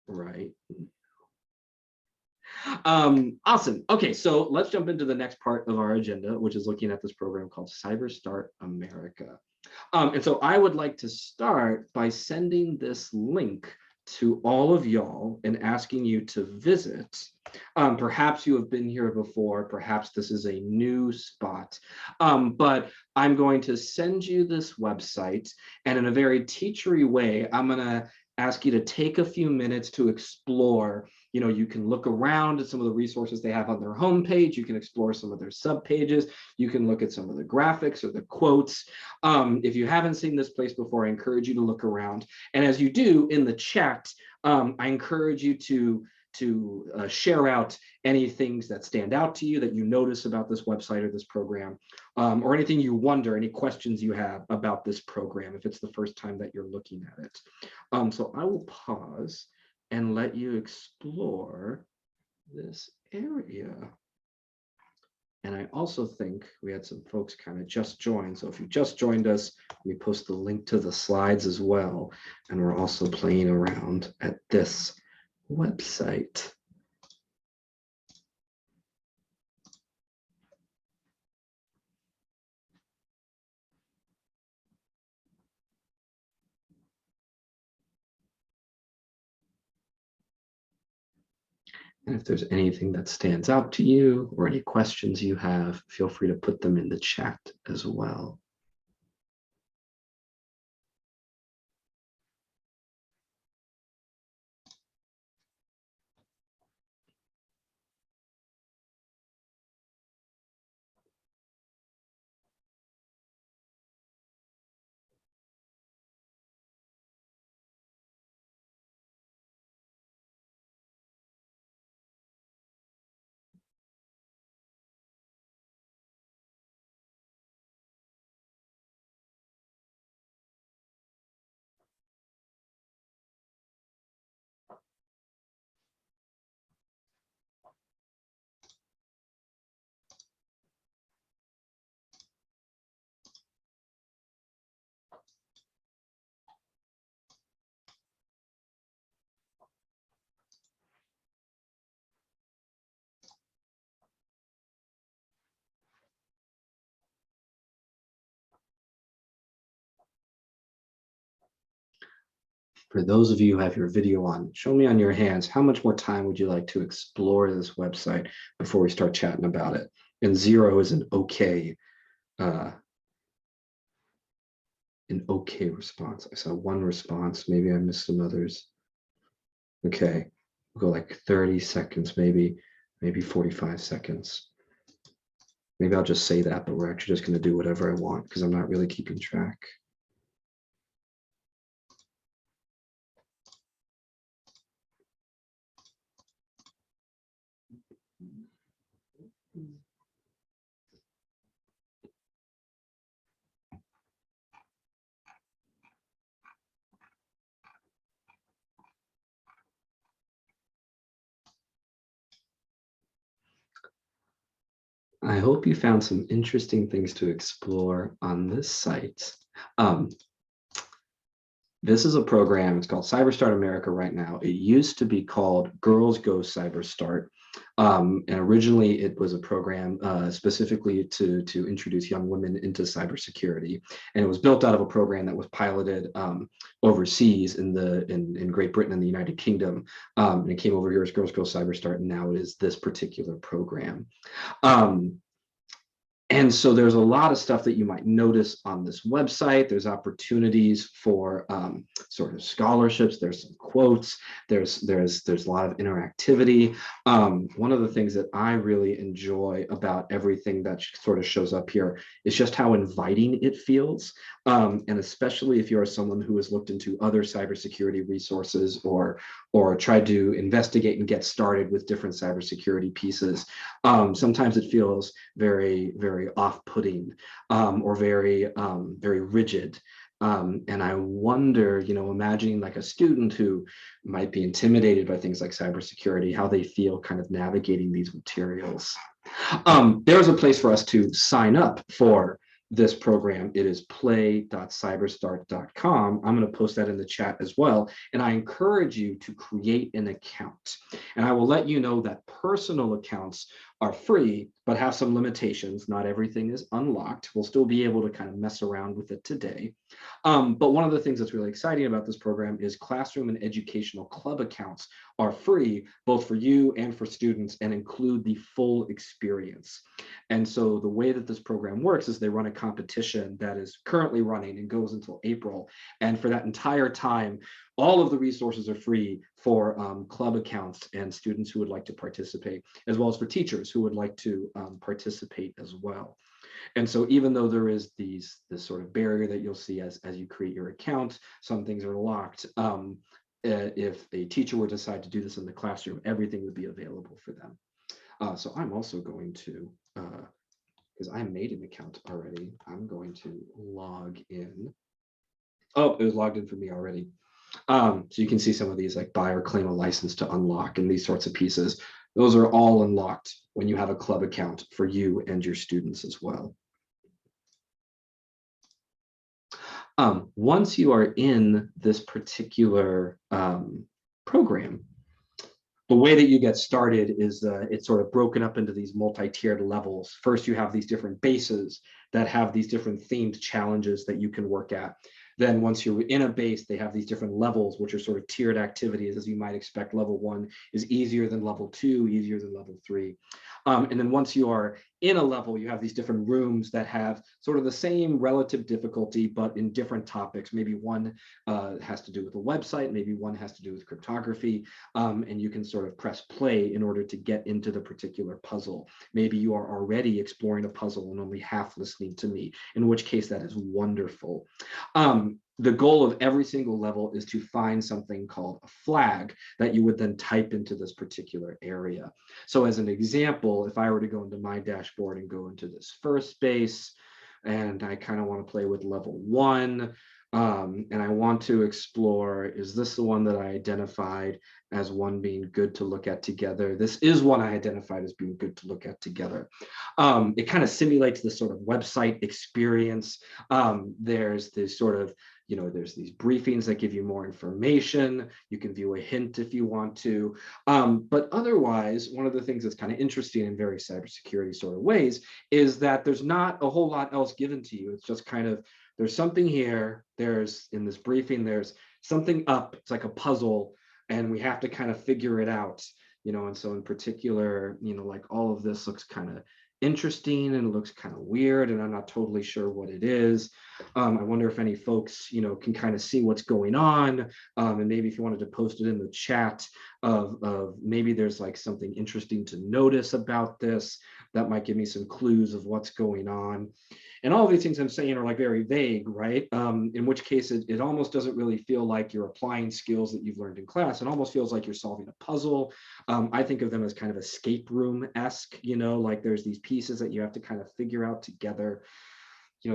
right. Awesome. Okay, so let's jump into the next part of our agenda, which is looking at this program called CyberStart America. And so I would like to start by sending this link to all of y'all and asking you to visit. Perhaps you have been here before, perhaps this is a new spot, but I'm going to send you this website, and in a very teachery way, I'm going to ask you to take a few minutes to explore. You can look around at some of the resources they have on their homepage. You can explore some of their subpages. You can look at some of the graphics or the quotes. If you haven't seen this place before, I encourage you to look around. And as you do in the chat, I encourage you to share out any things that stand out to you that you notice about this website or this program, or anything you wonder, any questions you have about this program, if it's the first time that you're looking at it. So I will pause and let you explore this area. And I also think we had some folks kind of just join. So if you just joined us, we post the link to the slides as well. And we're also playing around at this website. And if there's anything that stands out to you or any questions you have, feel free to put them in the chat as well. For those of you who have your video on, show me on your hands, how much more time would you like to explore this website before we start chatting about it? And 0 is an okay response. I saw one response, maybe I missed some others. Okay, we'll go like 30 seconds, maybe 45 seconds. Maybe I'll just say that, but we're actually just going to do whatever I want because I'm not really keeping track. I hope you found some interesting things to explore on this site. This is a program, it's called CyberStart America right now. It used to be called Girls Go CyberStart. And originally it was a program specifically to introduce young women into cybersecurity. And it was built out of a program that was piloted overseas in Great Britain and the United Kingdom. And it came over here as Girls Go CyberStart, and now it is this particular program. And so there's a lot of stuff that you might notice on this website. There's opportunities for sort of scholarships. There's some quotes. There's a lot of interactivity. One of the things that I really enjoy about everything that sort of shows up here is just how inviting it feels. And especially if you're someone who has looked into other cybersecurity resources or tried to investigate and get started with different cybersecurity pieces, sometimes it feels very, very off-putting or very rigid. And I wonder, imagining like a student who might be intimidated by things like cybersecurity, how they feel kind of navigating these materials. There's a place for us to sign up for this program, it is play.cyberstart.com. I'm going to post that in the chat as well. And I encourage you to create an account. And I will let you know that personal accounts are free, but have some limitations. Not everything is unlocked. We'll still be able to kind of mess around with it today. But one of the things that's really exciting about this program is classroom and educational club accounts are free, both for you and for students, and include the full experience. And so the way that this program works is they run a competition that is currently running and goes until April. And for that entire time, all of the resources are free for club accounts and students who would like to participate, as well as for teachers who would like to participate as well. And so even though there is this sort of barrier that you'll see as you create your account, some things are locked. If a teacher would decide to do this in the classroom, everything would be available for them. So I'm also going to, because I made an account already, I'm going to log in. Oh, it was logged in for me already. So you can see some of these, like buy or claim a license to unlock and these sorts of pieces. Those are all unlocked when you have a club account for you and your students as well. Once you are in this particular program, the way that you get started is it's sort of broken up into these multi-tiered levels. First, you have these different bases that have these different themed challenges that you can work at. Then once you're in a base, they have these different levels, which are sort of tiered activities. As you might expect, level 1 is easier than level 2, easier than level 3. And then once you are in a level, you have these different rooms that have sort of the same relative difficulty, but in different topics. Maybe one has to do with a website, maybe one has to do with cryptography, and you can sort of press play in order to get into the particular puzzle. Maybe you are already exploring a puzzle and only half listening to me, in which case that is wonderful. The goal of every single level is to find something called a flag that you would then type into this particular area. So as an example, if I were to go into my dashboard and go into this first base, and I kind of want to play with level 1, and I want to explore, is this the one that I identified as one being good to look at together? This is one I identified as being good to look at together. It kind of simulates this sort of website experience. There's this sort of, there's these briefings that give you more information. You can view a hint if you want to. But otherwise, one of the things that's kind of interesting in very cybersecurity sort of ways is that there's not a whole lot else given to you. It's just kind of, there's something here, there's in this briefing, there's something up, it's like a puzzle, and we have to kind of figure it out, and so in particular, like all of this looks kind of interesting and it looks kind of weird, and I'm not totally sure what it is. I wonder if any folks, can kind of see what's going on, and maybe if you wanted to post it in the chat of maybe there's like something interesting to notice about this, that might give me some clues of what's going on. And all of these things I'm saying are like very vague, right? In which case it almost doesn't really feel like you're applying skills that you've learned in class. It almost feels like you're solving a puzzle. I think of them as kind of escape room-esque, like there's these pieces that you have to kind of figure out together.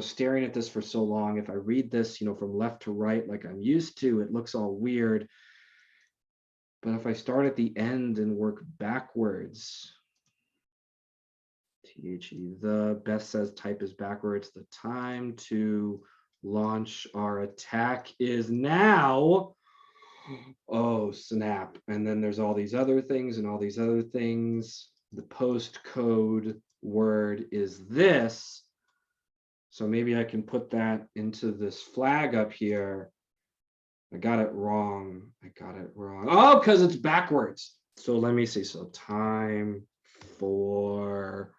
Staring at this for so long, if I read this, from left to right, like I'm used to, it looks all weird. But if I start at the end and work backwards, the Beth says type is backwards. The time to launch our attack is now. Oh, snap. And then there's all these other things and all these other things. The postcode word is this. So maybe I can put that into this flag up here. I got it wrong. Oh, because it's backwards. So let me see. So time for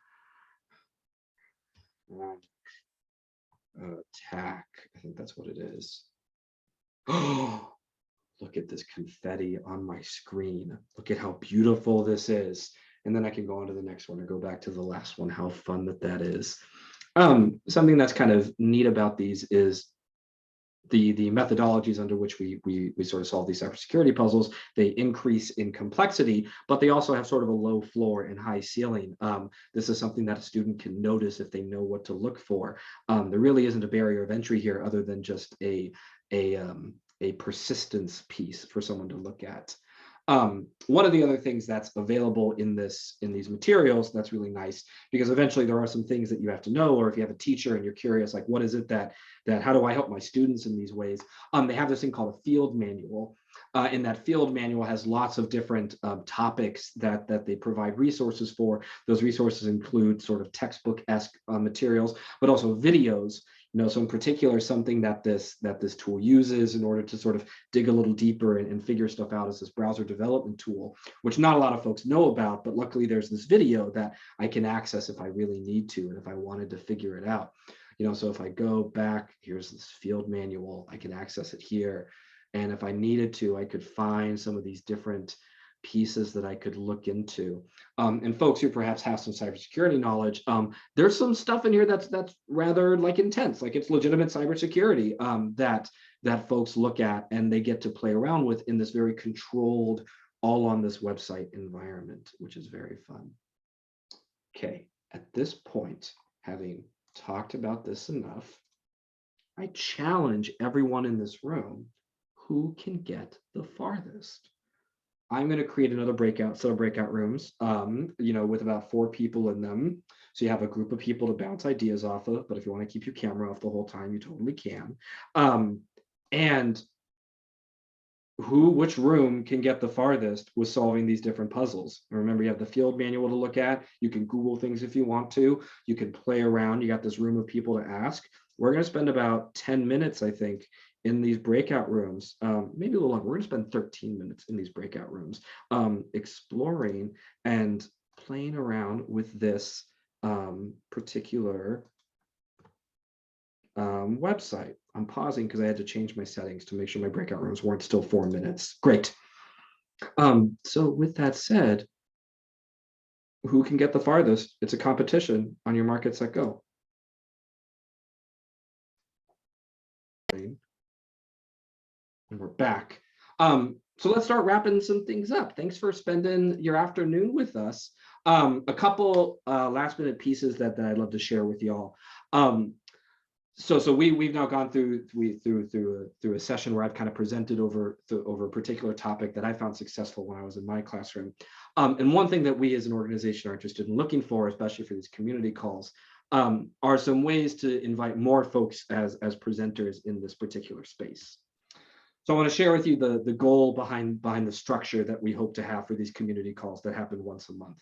attack. I think that's what it is. Oh, look at this confetti on my screen. Look at how beautiful this is. And then I can go on to the next one or go back to the last one. How fun that is. Something that's kind of neat about these is the methodologies under which we sort of solve these cybersecurity puzzles. They increase in complexity, but they also have sort of a low floor and high ceiling. This is something that a student can notice if they know what to look for. There really isn't a barrier of entry here other than just a persistence piece for someone to look at. one of the other things that's available in these materials that's really nice, because eventually there are some things that you have to know, or if you have a teacher and you're curious, like what is it that how do I help my students in these ways? They have this thing called a field manual. And that field manual has lots of different topics that they provide resources for. Those resources include sort of textbook-esque materials, but also videos. So in particular, something that this tool uses in order to sort of dig a little deeper and figure stuff out is this browser development tool, which not a lot of folks know about, but luckily there's this video that I can access if I really need to, and if I wanted to figure it out. So if I go back, here's this field manual, I can access it here. And if I needed to, I could find some of these different pieces that I could look into. And folks who perhaps have some cybersecurity knowledge, there's some stuff in here that's rather like intense, like it's legitimate cybersecurity that folks look at and they get to play around with in this very controlled, all on this website environment, which is very fun. Okay, at this point, having talked about this enough, I challenge everyone in this room, who can get the farthest? I'm going to create another set of breakout rooms, with about 4 people in them. So you have a group of people to bounce ideas off of, but if you want to keep your camera off the whole time, you totally can. And which room can get the farthest with solving these different puzzles? And remember, you have the field manual to look at. You can Google things if you want to. You can play around. You got this room of people to ask. We're going to spend about 10 minutes, I think, in these breakout rooms, maybe a little longer. We're going to spend 13 minutes in these breakout rooms, exploring and playing around with this particular website. I'm pausing because I had to change my settings to make sure my breakout rooms weren't still 4 minutes. Great. So with that said, who can get the farthest? It's a competition. On your mark, get set, go. And we're back. So let's start wrapping some things up. Thanks for spending your afternoon with us. A couple last minute pieces that I'd love to share with y'all. So we've now gone through a session where I've kind of presented over a particular topic that I found successful when I was in my classroom. And one thing that we as an organization are interested in looking for, especially for these community calls, are some ways to invite more folks as presenters in this particular space. So I want to share with you the goal behind the structure that we hope to have for these community calls that happen once a month.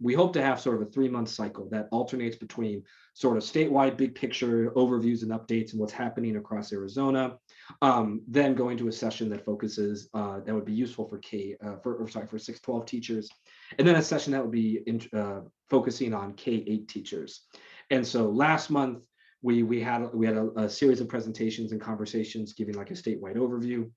We hope to have sort of a 3-month cycle that alternates between sort of statewide big picture overviews and updates and what's happening across Arizona, then going to a session that focuses, that would be useful for for 6-12 teachers, and then a session that would be focusing on K-8 teachers. And so last month, we had a series of presentations and conversations giving like a statewide overview.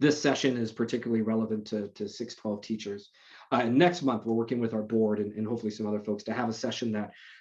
This session is particularly relevant to 6-12 teachers. And next month, we're working with our board and hopefully some other folks to have a session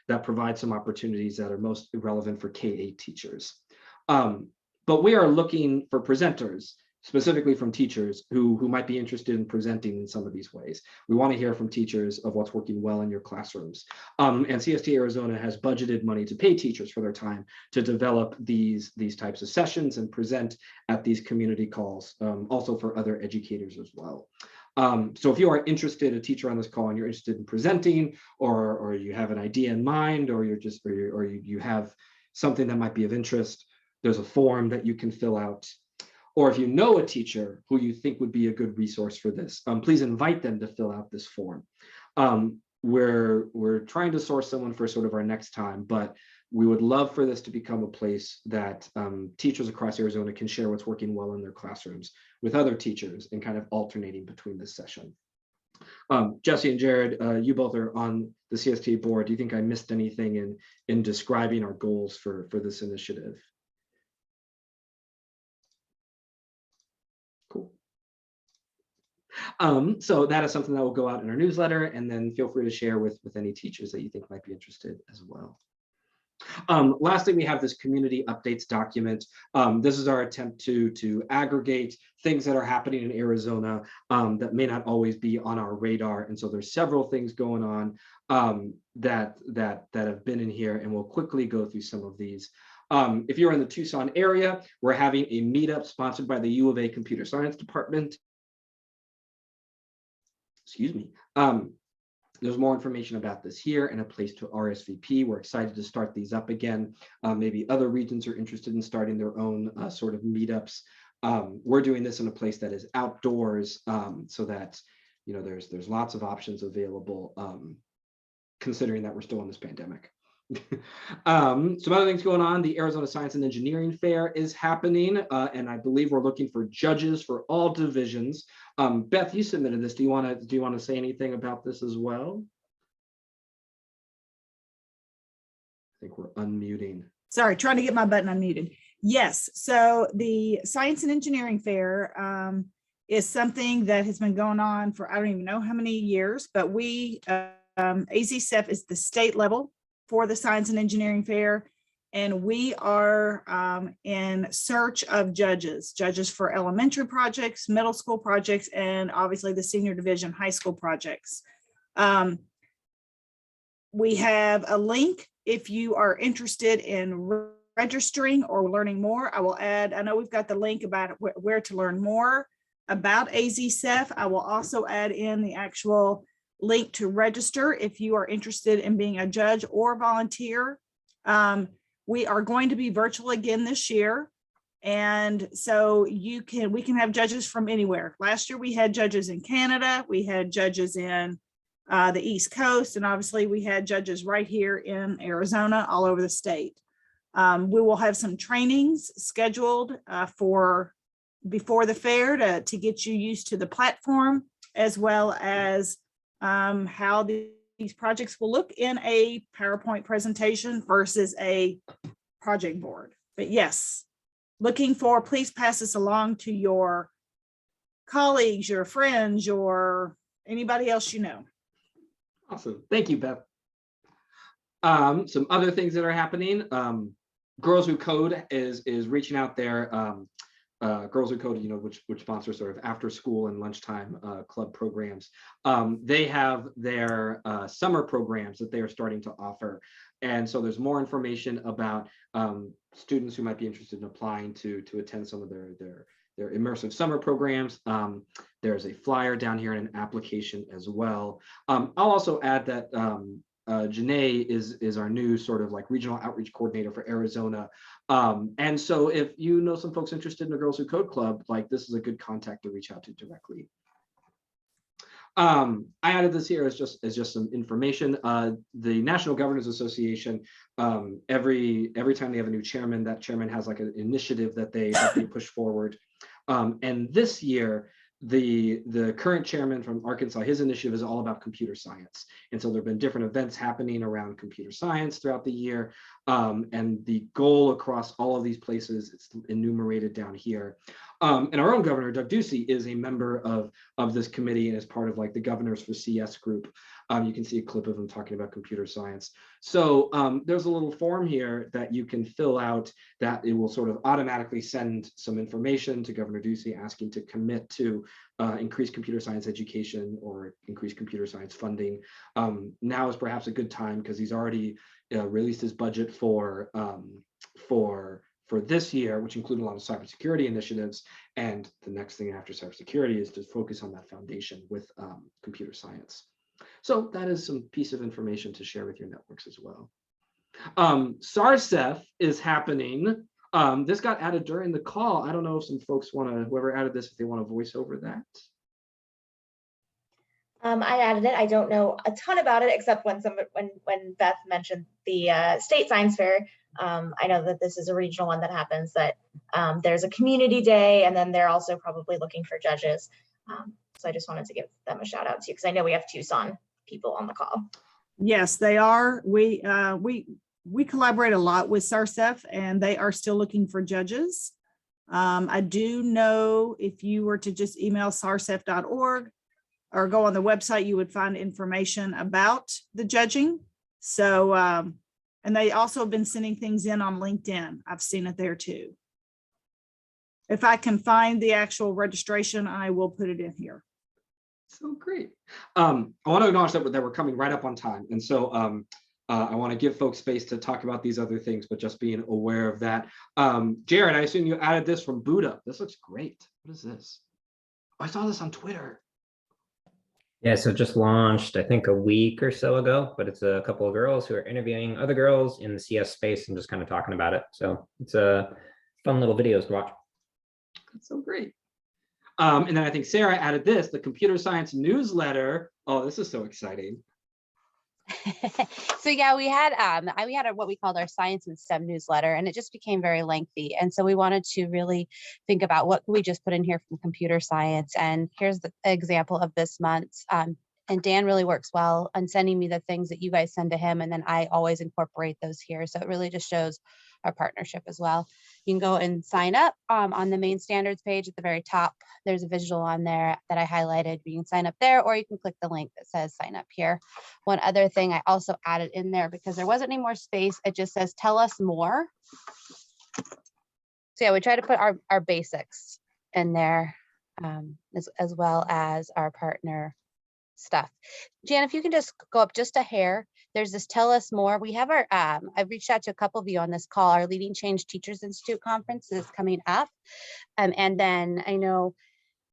that provides some opportunities that are most relevant for K-8 teachers. But we are looking for presenters, specifically from teachers who might be interested in presenting in some of these ways. We want to hear from teachers of what's working well in your classrooms. And CSTA-Arizona has budgeted money to pay teachers for their time to develop these types of sessions and present at these community calls, also for other educators as well. So if you are interested, a teacher on this call, and you're interested in presenting, or you have an idea in mind, or you have something that might be of interest, there's a form that you can fill out. Or if you know a teacher who you think would be a good resource for this, please invite them to fill out this form. We're trying to source someone for sort of our next time, but we would love for this to become a place that teachers across Arizona can share what's working well in their classrooms with other teachers and kind of alternating between this session. Jesse and Jared, you both are on the CST board. Do you think I missed anything in describing our goals for this initiative? Cool. So that is something that will go out in our newsletter, and then feel free to share with any teachers that you think might be interested as well. Lastly, we have this community updates document. This is our attempt to aggregate things that are happening in Arizona that may not always be on our radar. And so there's several things going on that have been in here, and we'll quickly go through some of these. If you're in the Tucson area, we're having a meetup sponsored by the U of A Computer Science Department excuse me. There's more information about this here and a place to RSVP. We're excited to start these up again. Maybe other regions are interested in starting their own sort of meetups. We're doing this in a place that is outdoors, so that there's lots of options available, considering that we're still in this pandemic. Some other things going on. The Arizona Science and Engineering Fair is happening, and I believe we're looking for judges for all divisions. Beth, you submitted this. Do you want to say anything about this as well? I think we're unmuting. Sorry, trying to get my button unmuted. Yes, so the Science and Engineering Fair is something that has been going on for I don't even know how many years, but we AZCEF is the state level for the Science and Engineering Fair, and we are in search of judges for elementary projects, middle school projects, and obviously the senior division high school projects. We have a link if you are interested in registering or learning more. I will add, I know we've got the link about where to learn more about AZCEF. I will also add in the actual link to register if you are interested in being a judge or volunteer. We are going to be virtual again this year, and so we can have judges from anywhere. Last year we had judges in Canada, we had judges in the East Coast, and obviously we had judges right here in Arizona, all over the state. We will have some trainings scheduled for before the fair to get you used to the platform, as well as how these projects will look in a PowerPoint presentation versus a project board. But yes, please pass this along to your colleagues, your friends, your anybody else you know. Awesome. Thank you, Beth. Some other things that are happening. Girls Who Code is reaching out there. Girls Who Code, which sponsors sort of after school and lunchtime club programs. They have their summer programs that they are starting to offer. And so there's more information about students who might be interested in applying to attend some of their immersive summer programs. There's a flyer down here and an application as well. I'll also add that Janae is our new sort of like regional outreach coordinator for Arizona. And so if you know some folks interested in the Girls Who Code Club, like this is a good contact to reach out to directly. I added this here as just some information. The National Governors Association, every time they have a new chairman, that chairman has like an initiative that they push forward. And this year, the current chairman from Arkansas, his initiative is all about computer science. And so there have been different events happening around computer science throughout the year. And the goal across all of these places, it's enumerated down here. And our own governor, Doug Ducey, is a member of this committee and is part of like the Governors for CS group. You can see a clip of him talking about computer science. So there's a little form here that you can fill out that it will sort of automatically send some information to Governor Ducey asking to commit to increase computer science education or increase computer science funding. Now is perhaps a good time because he's already released his budget for this year, which include a lot of cybersecurity initiatives. And the next thing after cybersecurity is to focus on that foundation with computer science. So that is some piece of information to share with your networks as well. SARCEF is happening. This got added during the call. I don't know if some folks want to, whoever added this, if they want to voice over that. I added it. I don't know a ton about it, except when Beth mentioned the state science fair. I know that this is a regional one that happens, that there's a community day, and then they're also probably looking for judges. So I just wanted to give them a shout out to you, because I know we have Tucson people on the call. Yes, they are. We collaborate a lot with SARCEF, and they are still looking for judges. I do know if you were to just email sarcef.org or go on the website, you would find information about the judging. So, and they also have been sending things in on LinkedIn. I've seen it there too. If I can find the actual registration, I will put it in here. So great. I want to acknowledge that we're coming right up on time. And so I want to give folks space to talk about these other things, but just being aware of that. Jared, I assume you added this from Buddha. This looks great. What is this? Oh, I saw this on Twitter. Yeah, so it just launched, I think, a week or so ago, but it's a couple of girls who are interviewing other girls in the CS space and just kind of talking about it. So it's a fun little videos to watch. That's so great. And then I think Sarah added this, the computer science newsletter. Oh, this is so exciting. So yeah, we had what we called our science and STEM newsletter, and it just became very lengthy. And so we wanted to really think about what can we just put in here from computer science. And here's the example of this month's. And Dan really works well on sending me the things that you guys send to him, and then I always incorporate those here. So it really just shows our partnership as well. You can go and sign up on the main standards page at the very top. There's a visual on there that I highlighted. You can sign up there, or you can click the link that says sign up here. One other thing I also added in there, because there wasn't any more space, it just says tell us more. So yeah, we try to put our basics in there, as well as our partner stuff. Jan, if you can just go up just a hair, there's this tell us more. We have our, I've reached out to a couple of you on this call. Our Leading Change Teachers Institute conference is coming up. And then I know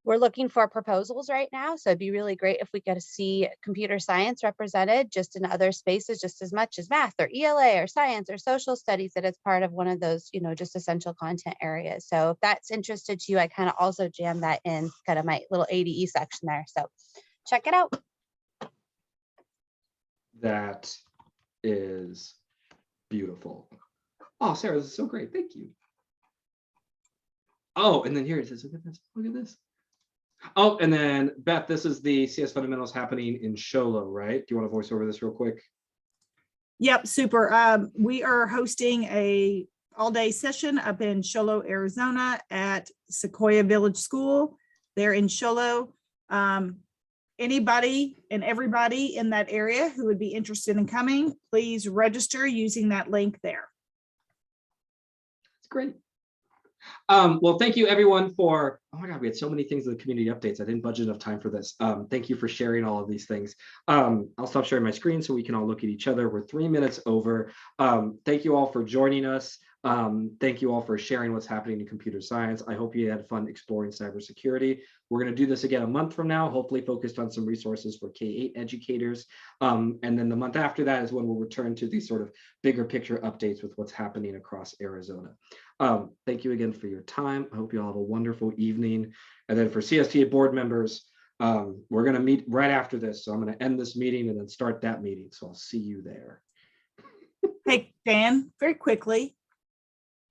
we're looking for proposals right now. So it'd be really great if we get to see computer science represented just in other spaces, just as much as math or ELA or science or social studies, that it's part of one of those, just essential content areas. So if that's interested to you, I kind of also jam that in kind of my little ADE section there. So check it out. That is beautiful. Oh, Sarah, this is so great. Thank you. Oh, and then here it says, look at this. Look at this. Oh, and then Beth, this is the CS Fundamentals happening in Sholo, right? Do you want to voice over this real quick? Yep, super. We are hosting a all-day session up in Sholo, Arizona at Sequoia Village School. They're in Sholo. Anybody and everybody in that area who would be interested in coming, please register using that link there. That's great. Well, thank you everyone for, oh my God, we had so many things in the community updates. I didn't budget enough time for this. Thank you for sharing all of these things. I'll stop sharing my screen so we can all look at each other. We're 3 minutes over. Thank you all for joining us. Thank you all for sharing what's happening in computer science. I hope you had fun exploring cybersecurity. We're going to do this again a month from now, hopefully focused on some resources for K-8 educators. And then the month after that is when we'll return to these sort of bigger picture updates with what's happening across Arizona. Thank you again for your time. I hope you all have a wonderful evening. And then for CSTA board members, we're going to meet right after this. So I'm going to end this meeting and then start that meeting. So I'll see you there. Hey, Dan, very quickly,